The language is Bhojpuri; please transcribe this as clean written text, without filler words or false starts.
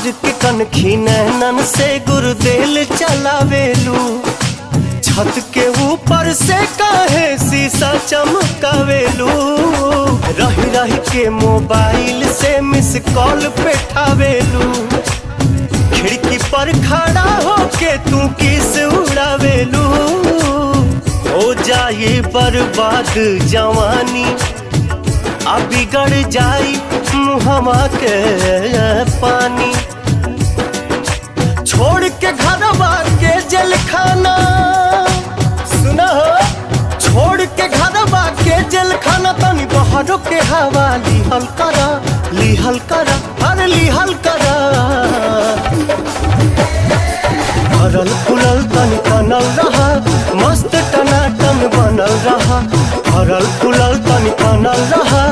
मार के कनखी नैनन से गुरुदेल चलावेलू। छत के ऊपर से काहे शीशा चमकावेलू। रही रही के मोबाइल से मिस कॉल पे ठावेलू। खिड़की पर खड़ा होके तू किस उड़ावेलू। हो जाए बर्बाद जवानी, आ बिगड़ जाई मुहवा के पानी। छोड़ के घरवा के जेल खाना, सुना हो, छोड़ के घरवा के जेल खाना, तनी बहरों के हवा लिहल करा, लिहल करा, हर लिहल करा। भरल फुलल तनी तनल रहा, मस्त टनाटन बनल रहा। भरल फुलल तनी तनल रहा।